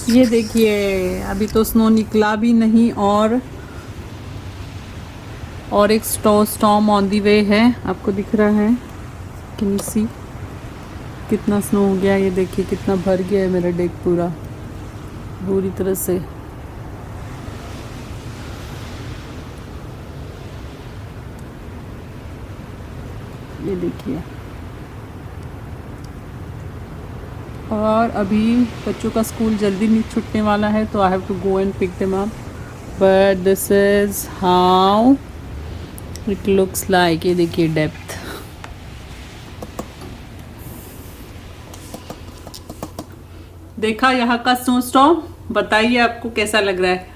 ये देखिए, अभी तो स्नो निकला भी नहीं और एक स्टॉर्म ऑन दी वे है। आपको दिख रहा है, कैन यू सी कितना स्नो हो गया। ये देखिए कितना भर गया है मेरा डेक पूरा पूरी तरह से। ये देखिए, और अभी बच्चों का स्कूल जल्दी नहीं छूटने वाला है, तो I have to go and pick them up. But this is how it looks like. ये देखिए डेप्थ। देखा यहाँ का स्नो स्टॉर्म, बताइए आपको कैसा लग रहा है।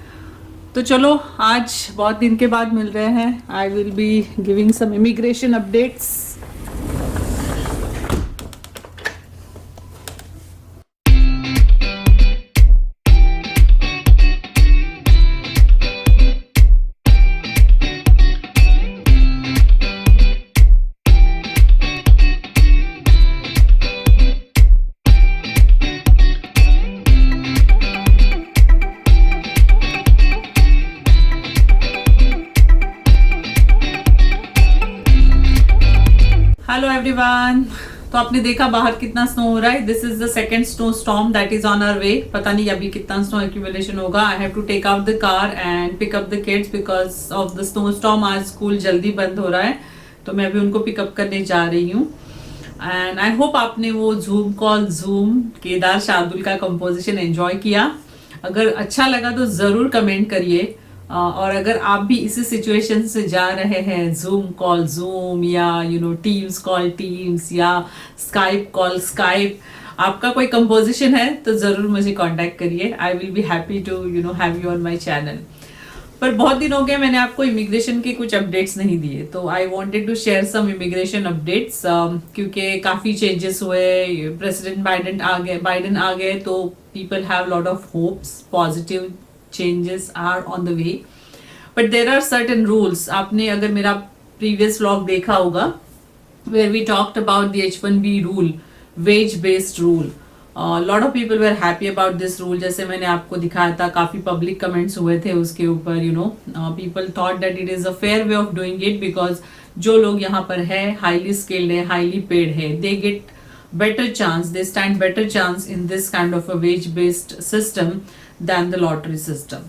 तो चलो, आज बहुत दिन के बाद मिल रहे हैं। I will be giving some immigration updates. Hello everyone. तो आपने देखा बाहर कितना स्नो हो रहा है। This is the second snow storm that is on our way. पता नहीं अभी कितना स्नो एक्यूमुलेशन होगा। I have to take out the car and pick up the kids because of the snow storm. आज school जल्दी बंद हो रहा है, तो मैं अभी उनको पिकअप करने जा रही हूँ। एंड आई होप आपने वो zoom call zoom Kedar Shardul का कंपोजिशन एंजॉय किया। अगर अच्छा लगा तो जरूर कमेंट करिए। और अगर आप भी इसी सिचुएशन से जा रहे हैं, जूम कॉल जूम या टीम्स कॉल टीम्स या स्काइप कॉल स्काइप, आपका कोई कंपोजिशन है तो जरूर मुझे कांटेक्ट करिए। I will be happy to have you on my channel. पर बहुत दिन हो गए मैंने आपको इमिग्रेशन के कुछ अपडेट्स नहीं दिए, तो I wanted to share some immigration updates. क्योंकि काफी चेंजेस हुए, प्रेसिडेंट बाइडेन आ गए, तो people have lot of hopes, positive changes are on the way, but there are certain rules. आपने अगर मेरा previous vlog देखा होगा where we talked about the H1B rule, wage based rule. Lot of people were happy about this rule. जैसे मैंने आपको दिखाया था, काफी public comments हुए थे उसके ऊपर। People thought that it is a fair way of doing it because जो लोग यहाँ पर है, highly skilled है, highly paid है, they get better chance, they stand better chance in this kind of a wage based system than the lottery system.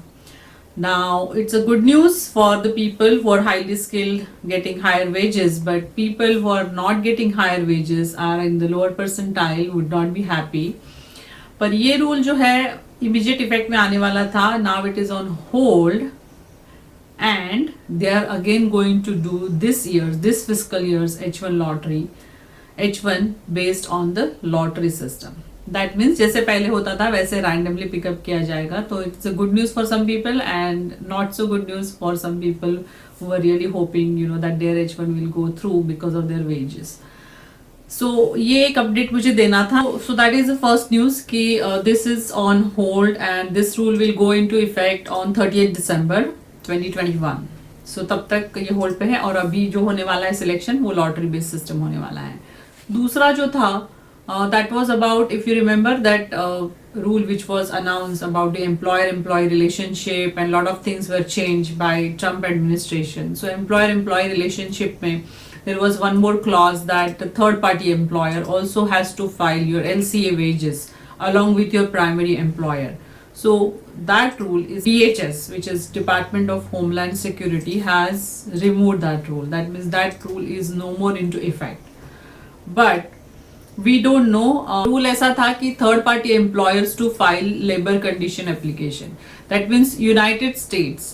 Now it's a good news for the people who are highly skilled getting higher wages, but people who are not getting higher wages are in the lower percentile would not be happy. पर ये rule जो है immediate effect में आने वाला था, now it is on hold and they are again going to do this fiscal year's H1 lottery, H1 based on the lottery system. That means जैसे पहले होता था वैसे रैंडमली पिकअप किया जाएगा। तो it's a good news for some people and not so good news for some people who are really hoping that their H1 will go through because of their wages. So ये एक update मुझे देना था। So that is the first news कि this is on hold and this rule will go into effect on 30 December 2021। So तब तक ये hold पे है, और अभी जो होने वाला है सिलेक्शन वो लॉटरी बेस्ड सिस्टम होने वाला है। दूसरा जो था, that was about, if you remember that rule which was announced about the employer-employee relationship, and lot of things were changed by Trump administration. So employer-employee relationship mein there was one more clause that the third-party employer also has to file your LCA wages along with your primary employer. So that rule is DHS, which is Department of Homeland Security, has removed that rule. That means that rule is no more into effect. But we don't know, rule ऐसा था कि third party employers to file labor condition application. That means United States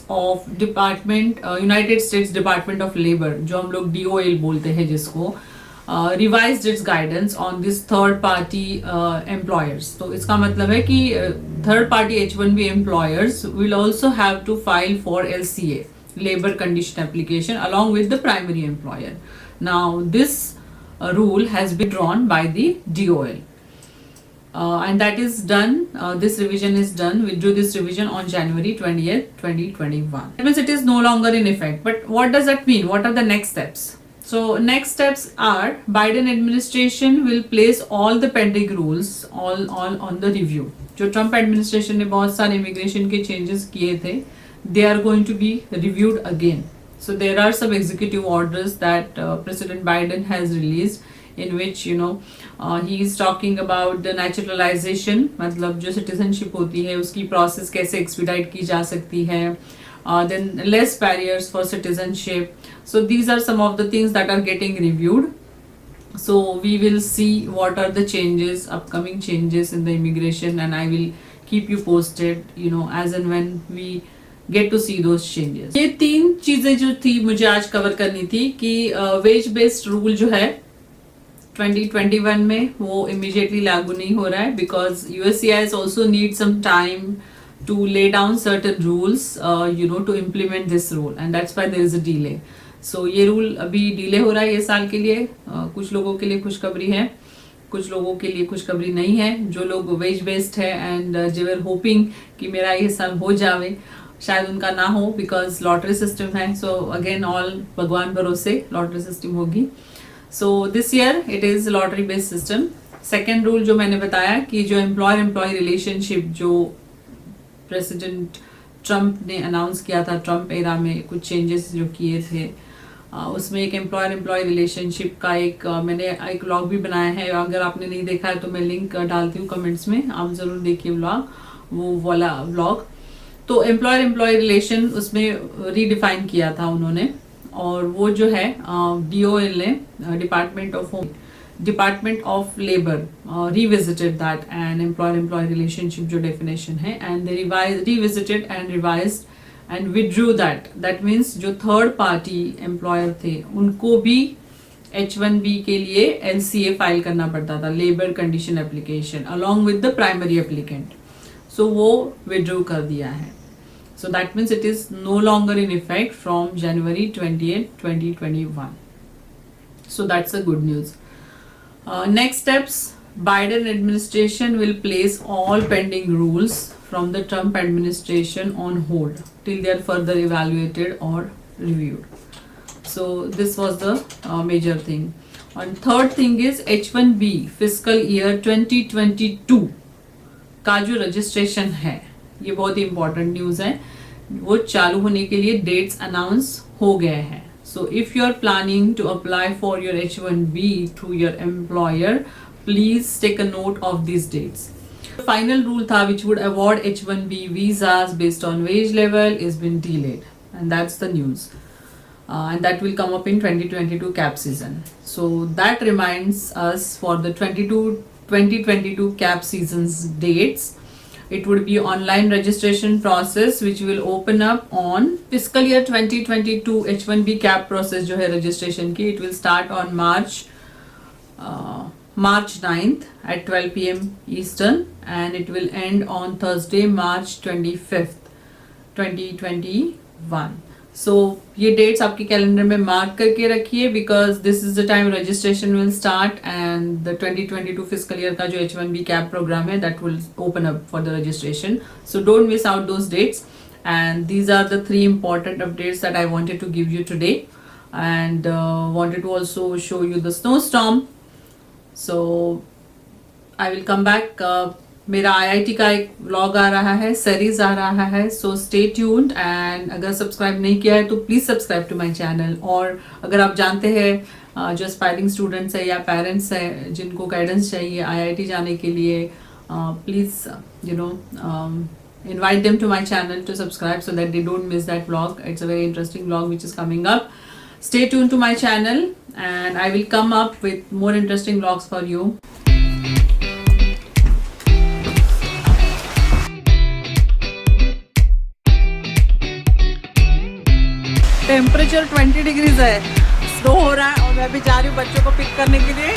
Department of Labor, जो हम लोग DOL बोलते हैं जिसको, revised its guidance on this third party employers. तो इसका मतलब है कि third party H1B employers will also have to file for LCA, labor condition application, along with the primary employer. Now this rule has been drawn by the DOL, and that is done. This revision is done. We do this revision on January 20th, 2021. That means it is no longer in effect. But what does that mean? What are the next steps? So next steps are Biden administration will place all the pending rules all on the review. जो Trump administration ने बहुत सारे immigration के changes किए थे, they are going to be reviewed again. So there are some executive orders that President Biden has released in which he is talking about the naturalization, मतलब जो citizenship होती है उसकी process कैसे expedite की जा सकती है, then less barriers for citizenship. So these are some of the things that are getting reviewed. So we will see what are the changes, upcoming changes in the immigration, and I will keep you posted, as and when we get to see those changes. ये 3 चीजें जो थी मुझे आज cover करनी थी कि veg based rule जो है 2021 में वो इमीडिएटली लागू नहीं हो रहा है because USCIS also need some time to lay down certain rules to implement this rule, and that's why there is a delay. So ये रूल अभी डिले हो रहा है ये साल के लिए. कुछ लोगों के लिए खुशखबरी है, कुछ लोगों के लिए खुशखबरी नहीं है. जो लोग वेज बेस्ड है एंड जे वर होपिंग कि मेरा ये साल हो जावे, शायद उनका ना हो बिकॉज लॉटरी सिस्टम है. सो अगेन ऑल भगवान भरोसे लॉटरी सिस्टम होगी. So this year it is lottery based system. Second rule जो मैंने बताया कि जो एम्प्लॉयर एम्प्लॉय रिलेशनशिप जो प्रेसिडेंट ट्रम्प ने अनाउंस किया था, ट्रम्प एरा में कुछ चेंजेस जो किए थे, उसमें एक एम्प्लॉयर एम्प्लॉय रिलेशनशिप का मैंने एक व्लॉग भी बनाया है. अगर आपने नहीं देखा है तो मैं लिंक डालती हूँ कमेंट्स में, आप ज़रूर देखिए वो वाला व्लॉग. तो एम्प्लॉयर एम्प्लॉय रिलेशन उसमें रीडिफाइन किया था उन्होंने, और वो जो है DOL ने department of labour revisited that and employer employ relationship जो डेफिनेशन है, and they revisited and revised and withdrew that means जो थर्ड पार्टी एम्प्लॉयर थे उनको भी H1B के लिए LCA फाइल करना पड़ता था, labour condition application, along with the primary applicant. So वो विड्रू कर दिया है. So that means it is no longer in effect from January 28, 2021. So that's a good news. Next steps, Biden administration will place all pending rules from the Trump administration on hold till they are further evaluated or reviewed. So this was the major thing. And third thing is H1B fiscal year 2022 का जो registration है, ये बहुत ही important news है. वो चालू होने के लिए डेट्स अनाउंस हो गए हैं. So if you are planning to apply for your H1B through your employer, please take a note of this dates. Final rule था which would award H1B visas based on wage level is been delayed, and that's the news. And that will come up in 2022 cap season. So that reminds us for the 2022 cap season's dates. It would be online registration process which will open up on fiscal year 2022 H1B cap process जो है registration की. It will start on March 9th at 12 PM Eastern, and it will end on Thursday, March 25th, 2021. So ये dates आपके calendar में mark करके रखिए because this is the time registration will start, and the 2022 fiscal year का जो H1B cap program है that will open up for the registration. So don't miss out those dates. And these are the 3 important updates that I wanted to give you today, and wanted to also show you the snowstorm. So I will come back. मेरा IIT का एक vlog आ रहा है, series आ रहा है. So stay tuned, and अगर subscribe नहीं किया है तो please subscribe to my channel. और अगर आप जानते हैं जो एस्पायरिंग स्टूडेंट्स है या पेरेंट्स हैं जिनको गाइडेंस चाहिए IIT जाने के लिए, please invite them to my channel to subscribe so that they don't miss that vlog. It's a very interesting vlog which is coming up. Stay tuned to my channel, and I will come up with more interesting vlogs for you. Temperature 20 degrees है, snow हो रहा है, और मैं भी जा रही हूँ बच्चों को पिक करने के लिए.